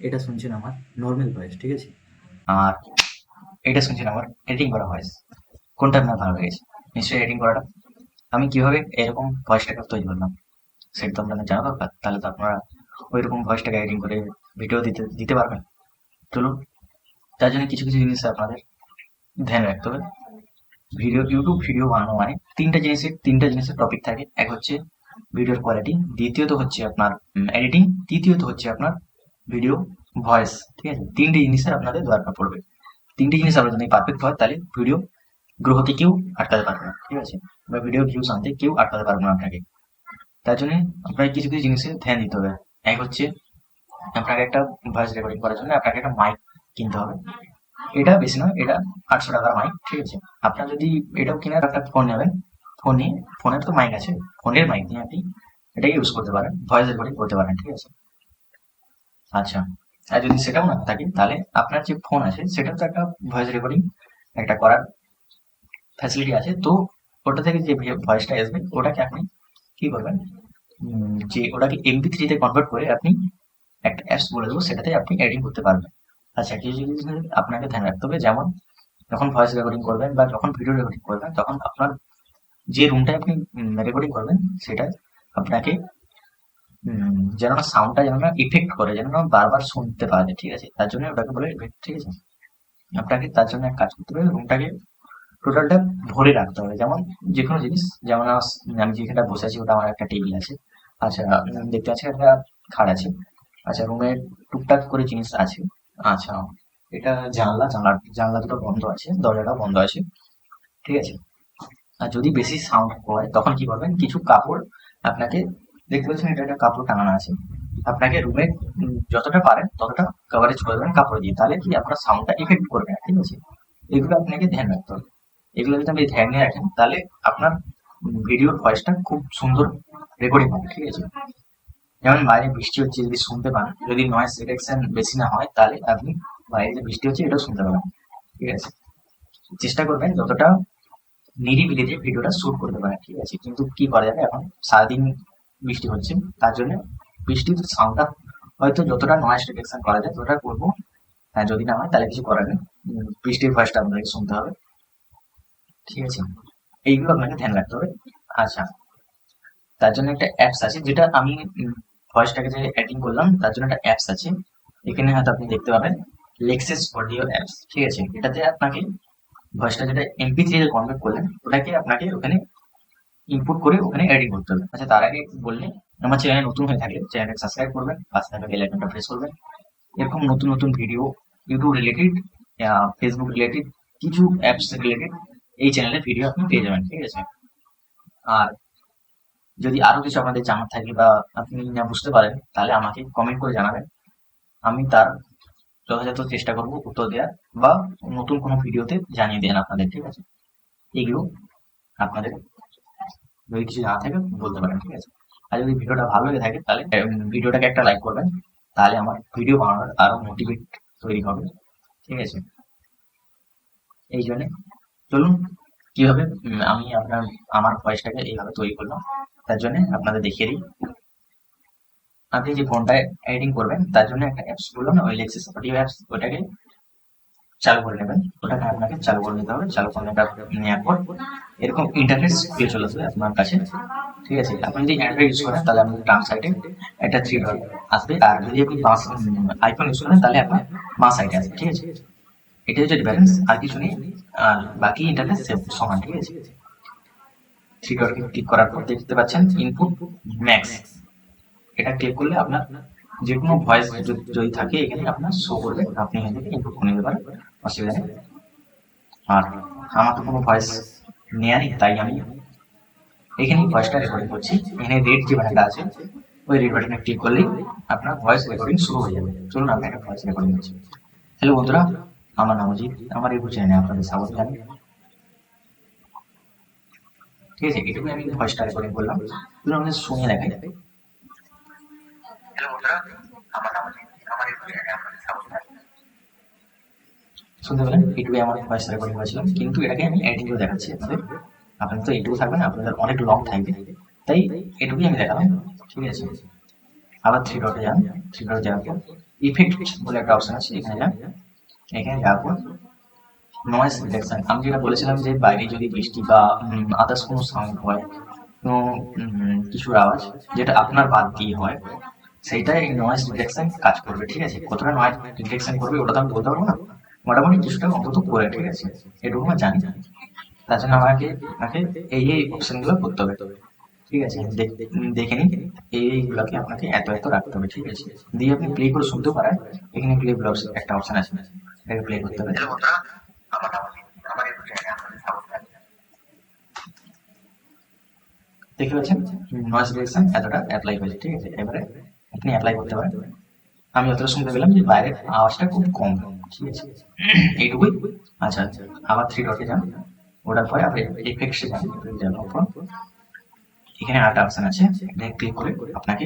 এটা শুনছেন আমার নর্মাল ভয়েস, ঠিক আছে? আর এটা শুনছেন আমার এডিটিং করা ভয়েস। কোনটা আপনার ভালো লেগেছে? নিশ্চয়ই এডিটিং করাটা। আমি কিভাবে এরকম ভয়েসটাকে তৈরি করলাম সেটা তো আপনাদের জানা দরকার, তাহলে তো আপনারা ওই রকম ভয়েসটাকে এডিটিং করে ভিডিও দিতে দিতে পারবেন। চলুন, তার জন্য কিছু কিছু জিনিস আপনাদের ধ্যান রাখতে হবে। ইউটিউব ভিডিও বানানো মানে তিনটা জিনিসের টপিক থাকে। এক হচ্ছে ভিডিওর কোয়ালিটি, দ্বিতীয়ত হচ্ছে আপনার এডিটিং, তৃতীয়ত হচ্ছে আপনার ভিডিও ভয়েস। ঠিক আছে, তিনটে জিনিসের আপনাদের দরকার পড়বে। তিনটে জিনিস আপনার যদি পারফেক্ট হয় তাহলে ভিডিও গ্রোথে কেউ আটকাতে পারবে না, ঠিক আছে? বা ভিডিও ভিউস আনতে কেউ আটকাতে পারবে না আপনাকে। তার জন্য আপনাকে কিছু কিছু জিনিসের ধ্যান দিতে হবে। এক হচ্ছে আপনাকে একটা ভয়েস রেকর্ডিং করার জন্য আপনাকে একটা মাইক কিনতে হবে। এটা বেশি নয়, এটা 800 টাকার মাইক, ঠিক আছে? আপনার যদি এটাও কিনার একটা ফোন নেবেন, ফোনে ফোনের তো মাইক আছে, ফোনের মাইক নিয়ে আপনি এটাকে ইউজ করতে পারেন, ভয়েস রেকর্ডিং করতে পারেন, ঠিক আছে? আচ্ছা, আর যদি সেটাও না থাকে তাহলে আপনার যে ফোন আছে সেটাও তো একটা ভয়েস রেকর্ডিং একটা করার ফ্যাসিলিটি আছে। তো ওটা থেকে যে ভয়েসটা আসবে ওটাকে আপনি কি করবেন, যে ওটাকে MP3 তে কনভার্ট করে আপনি একটা অ্যাপস বলে দেবো, সেটাতে আপনি এডিটিং করতে পারবেন। আচ্ছা, কিছু জিনিস আপনাকে ধ্যান রাখতে হবে, যেমন যখন ভয়েস রেকর্ডিং করবেন বা যখন ভিডিও রেকর্ডিং করবেন তখন আপনার যে রুমটায় আপনি রেকর্ডিং করবেন সেটা আপনাকে যেন না সাউন্ডটা যেন না ইফেক্ট করে, যেন না বারবার শুনতে পাওয়া যায়, ঠিক আছে? তার জন্য ওটাকে বলে ইফেক্ট, ঠিক আছে? আপনাকে তার জন্য এক কাজ করতে হবে, রুমটাকে টোটালটা ভরে রাখতে হবে। যেমন যে কোনো জিনিস, যেমন আমি যেখানটা বসে আছি ওটা আমার একটা টেবিল আছে। আচ্ছা, দেখতে পাচ্ছি একটা খাট আছে। আচ্ছা, রুমে টুকটাক করে জিনিস আছে। আচ্ছা, এটা জানলা দুটো বন্ধ আছে, দরজাটাও বন্ধ আছে, ঠিক আছে? আর যদি বেশি সাউন্ড হয় তখন কি করবেন, কিছু কাপড় আপনাকে, দেখতে পাচ্ছেন এটা একটা কাপড় টাঙানো আছে, আপনাকে রুমে যতটা পারেন ততটা কভারেজ করে দেবেন কাপড় দিয়ে, তাহলে কি আপনার সাউন্ডটা ইফেক্ট করবে না, ঠিক আছে? এগুলো আপনাকে ধ্যান রাখতে হবে। এগুলো যদি আপনি ধ্যান নিয়ে রাখেন তাহলে আপনার ভিডিওর ভয়েসটা খুব সুন্দর রেকর্ডিং হবে, ঠিক আছে? যেমন বাইরে বৃষ্টি হচ্ছে, যদি শুনতে পান, যদি নয়েজ রিডাকশন বেশি না হয় তাহলে আপনি বাইরে যে বৃষ্টি হচ্ছে এটাও শুনতে পাবেন, ঠিক আছে? চেষ্টা করবেন যতটা নিরিবিলিতে ভিডিওটা শুট করতে পারেন, ঠিক আছে? কিন্তু কি করা যাবে, এখন সারাদিন বৃষ্টি হচ্ছে, তার জন্য বৃষ্টির সাউন্ডটা হয়তো যতটা নয়েজ রিডাকশন করা যায় ততটা করবো। হ্যাঁ, যদি না হয় তাহলে কিছু করার নেই, বৃষ্টির ভয়েসটা আপনাকে শুনতে হবে, ঠিক আছে? এইগুলো আপনাকে ধ্যান রাখতে হবে। আচ্ছা, তার জন্য একটা অ্যাপস আছে, যেটা আমি ভয়েসটাকে যে এডিটিং করলাম তার জন্য একটা অ্যাপস আছে। এখানে হয়তো আপনি দেখতে পাবেন লেক্সাস অডিও অ্যাপস, ঠিক আছে? এটাতে আপনাকে ভয়েসটা যেটা MP3 তে কনভার্ট করলেন ওটাকে আপনাকে ওখানে ইনপুট করে ওখানে এডিট করতে হবে। আচ্ছা, তার আগে বললে, আমার চ্যানেলে নতুন হয়ে থাকলে চ্যানেলটা সাবস্ক্রাইব করবেন, পাশে থাকা বেল আইকনটা প্রেস করবেন। এরকম নতুন নতুন video, YouTube related, Facebook related, কিছু অ্যাপস রিলেটেড এই চ্যানেলে ভিডিও আপনি পেয়ে যাবেন, ঠিক আছে? আর যদি আরো কিছু আপনাদের জানার থাকে বা আপনি না বুঝতে পারেন তাহলে আমাকে কমেন্ট করে জানাবেন, আমি তার যথাযথ চেষ্টা করব উত্তর দেওয়ার, বা নতুন কোনো ভিডিওতে জানিয়ে দেন আপনাদের, ঠিক আছে? এগুলো আপনাদের যদি কিছু জানা থাকে বলতে পারেন, ঠিক আছে? আর যদি ভিডিওটা ভালো লেগে থাকে তাহলে ভিডিওটাকে একটা লাইক করবেন, তাহলে আমার ভিডিও বানানোর আরো মোটিভেট তৈরি হবে, ঠিক আছে? এই জন্য চলুন, কিভাবে আমি আমার ভয়েসটাকে এইভাবে তৈরি করলাম তার জন্য আপনাদের দেখিয়ে দিই। আপনি যে ফোনটায় এডিটিং করবেন তার জন্য একটা অ্যাপস বললাম না, ওই লেক্সাস অডিও অ্যাপস, ওটাকে চালু করে নেবেন। ওটাকে আপনাকে চালু করে নিতে হবে। চালু করে নেওয়ার পর এরকম ইন্টারফেস খুলে চলে আসবে আপনার কাছে, ঠিক আছে? আপনি যদি অ্যান্ড্রয়েড ইউজ করেন তাহলে আপনার ডান সাইডে একটা থ্রি ডট আসবে, আর যদি আপনি আইফোন ইউজ করেন তাহলে আপনার বাঁ সাইডে আসবে, ঠিক আছে? এটা হচ্ছে ডিফারেন্স, আর কিছু নেই। আর বাকি ইন্টারফেস সেম সমান, ঠিক আছে? থ্রি ডট ক্লিক করার পর দেখতে পাচ্ছেন ইনপুট ম্যাক্স, এটা ক্লিক করলে আপনার যে কোনো ভয়েস যদি থাকে এখানে আপনার শো করবে, আপনি এখান থেকে ইনপুট করে নিতে পারেন, অসুবিধা নেই। আর আমার তো কোনো ভয়েস নেওয়া নেই, তাই আমি এখানে ভয়েসটা রেকর্ডিং করছি। এখানে রেড যে বাটনটা আছে ওই রেড বাটনে ক্লিক করলেই আপনার ভয়েস রেকর্ডিং শুরু হয়ে যাবে। চলুন আমি একটা ভয়েস রেকর্ডিং করছি। হ্যালো বন্ধুরা, আমার নাম অজিত, আমার ইউটিউব চ্যানেলে আপনাদের স্বাগত জানাই, ঠিক আছে? এটুকু আমি ভয়েসটা রেকর্ডিং করলাম, চলুন আমাদের শুনে দেখাই। হ্যালো বন্ধুরা, আমার নাম অজিত, আমার ইউটিউব চ্যানেলে আপনাদের স্বাগত জানাই। শুনতে পেলেন, এটুকুই আমার ভয়েস রেকর্ডিং করেছিলাম, কিন্তু এটাকে আমি এডিটিং করে দেখাচ্ছি আপনাদের। আপনাদের তো এইটুকু থাকবে না, আপনাদের অনেক লং থাকবে, তাই এটুকুই আমি দেখালাম, ঠিক আছে? আবার থ্রি ডটে যান, থ্রি ডটে যাওয়ার পর ইফেক্ট বলে একটা অপশন আছে, এখানে যান। এখানে যাওয়ার পর নয়েজ রিডাকশন, আমি যেটা বলেছিলাম যে বাইরে যদি বৃষ্টি বা আদার্স কোনো সাউন্ড হয়, কোনো কিছুর আওয়াজ যেটা আপনার বাদ দিয়ে হয়, সেইটাই নয়েজ রিডাকশন কাজ করবে। ঠিক আছে, কতটা নয়েজ রিডাকশন করবে ওটা তো আমি বলতে পারবো না, মোটামুটি কিছুটা অন্তত করে। ঠিক আছে, এটুকু আমি জানি। তার জন্য আপনাকে এই অপশনগুলো করতে হবে। ঠিক আছে, দেখে নিন। এইগুলোকে আপনাকে এত এত রাখতে হবে। ঠিক আছে, দিয়ে আপনি প্লে করে শুনতেও পারেন। এখানে প্লে ব্লগস একটা অপশন আছে, এটাকে প্লে করতে হবে। দেখতে পাচ্ছেন নয়েজ রিডাকশন এতটা অ্যাপ্লাই হয়েছে। ঠিক আছে, এবারে আপনি অ্যাপ্লাই করতে পারেন। আমি যতটা শুনতে পেলাম যে বাইরের আওয়াজটা খুব কম। ঠিক আছে, এইটুকুই। আচ্ছা, আবার থ্রি ডটে যান, ওটার পরে আপনি এফেক্টসে যান। যাওয়ার পর এখানে আরেকটা অপশন আছে, এখানে ক্লিক করে আপনাকে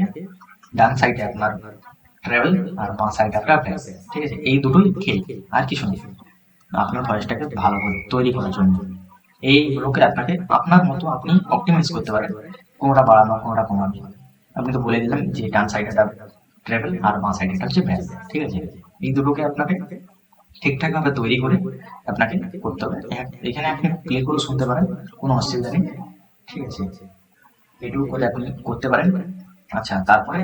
ডান সাইডে আপনার ট্রাভেল আর বাঁ সাইডে আপনার ভয়েস। ঠিক আছে, এই দুটোই খেল, আর কিছু নেই। আপনার ভয়েসটাকে ভালো করে তৈরি করার জন্য এইগুলোকে আপনাকে আপনার মতো আপনি অপটিমাইজ করতে পারেন, কোনোটা বাড়ানো কোনোটা কমানো। আপনি তো বলে দিলাম যে ডান সাইডেটা ট্রাভেল আর বাঁ সাইডেটা হচ্ছে ভয়েস। ঠিক আছে, এই দুটোকে আপনাকে ঠিকঠাক ভাবে তৈরি করে আপনাকে করতে হবে। এখানে আপনি প্লে করে শুনতে পারেন, কোনো অসুবিধা নেই। ঠিক আছে, এটুকু করে আপনি করতে পারেন। আচ্ছা, তারপরে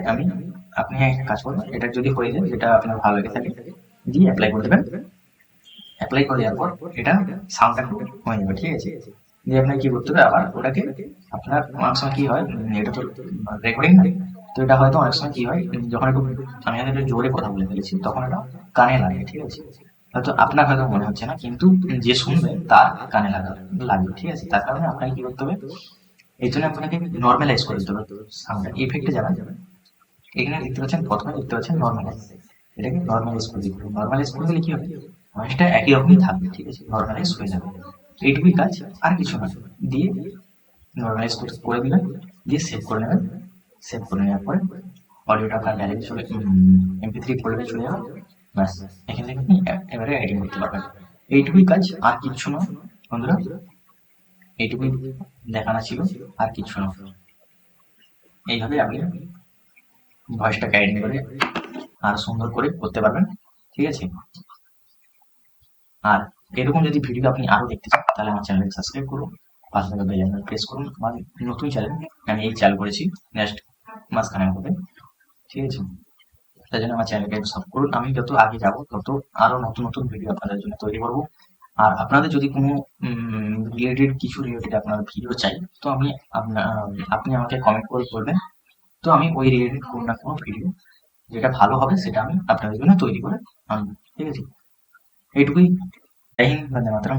আপনি একটা কাজ করবেন, এটা যদি হয়ে যায়, যেটা আপনার ভালো লেগে থাকে, দিয়ে অ্যাপ্লাই করে দেবেন। অ্যাপ্লাই করে দেওয়ার পর এটা সাউন্ডটা হয়ে যাবে। ঠিক আছে, দিয়ে আপনাকে কি করতে হবে, আবার ওটাকে আপনার অনেক সময় কি হয়, এটা তো রেকর্ডিং না, তো এটা হয়তো অনেক সময় কি হয়, যখন একটু আমি হয়তো একটু জোরে কথা বলে ফেলেছি, তখন এটা কানে লাগে। ঠিক আছে, হয়তো আপনার হয়তো মনে হচ্ছে না, কিন্তু যে শুনবে তার কানে লাগবে। ঠিক আছে, তার কারণে আপনাকে কি করতে হবে, এই জন্য আপনাকে নর্মালাইজ করে দিতে হবে সাউন্ডটা। ইফেক্টে যাবেন, এখানে দেখতে পাচ্ছেন, প্রথমে দেখতে পাচ্ছেন নর্মালাইজ, এটাকে নর্মালাইজ করে দিতে হবে। নর্মালাইজ করে দিলে কি হবে, ভয়েসটা একই রকমই থাকবে। ঠিক আছে, নর্মালাইজ হয়ে যাবে, এইটুকুই কাজ, আর কিছু না। দিয়ে নর্মালাইজ করে দিলেন, দিয়ে সেভ করে নেবেন। সেভ করে নেওয়ার পরে অডিওটা আপনার গ্যালারি চলে MP3 ফোল্ডারে চলে যাবে। ব্যাস, এখান থেকে আপনি এবারে এডিটিং করতে পারবেন। এইটুকুই কাজ, আর কিছু না বন্ধুরা, এইটুকুই দেখানো ছিল, আর কিছু না। এইভাবে আপনি ভয়েসটাকে এডিটিং করে আরো সুন্দর করে করতে পারবেন। ঠিক আছে, আর এরকম যদি ভিডিও আপনি আরো দেখতে চান, তাহলে আমার চ্যানেলকে সাবস্ক্রাইব করুন, পাশে থাকা বেল আইকন প্রেস করুন। আমার নতুন চ্যানেল আমি এই চালু করেছি নেক্সট মাসখানেক হবে। ঠিক আছে, তাই জন্য আমার চ্যানেলকে সাবস্ক্রাইব করুন। আমি যত আগে যাব তত আরো নতুন নতুন ভিডিও আপনাদের জন্য তৈরি করব। আর আপনাদের যদি কোনো রিলেটেড আপনার ভিডিও চাই, তো আপনি আমাকে কমেন্ট করে বলবেন, তো আমি ওই রিলেটেড কোনো না কোনো ভিডিও যেটা ভালো হবে সেটা আমি আপনাদের জন্য তৈরি করে আনবো। ঠিক আছে, এইটুকুই। জয় হিন্দ, বন্দে মাতরম।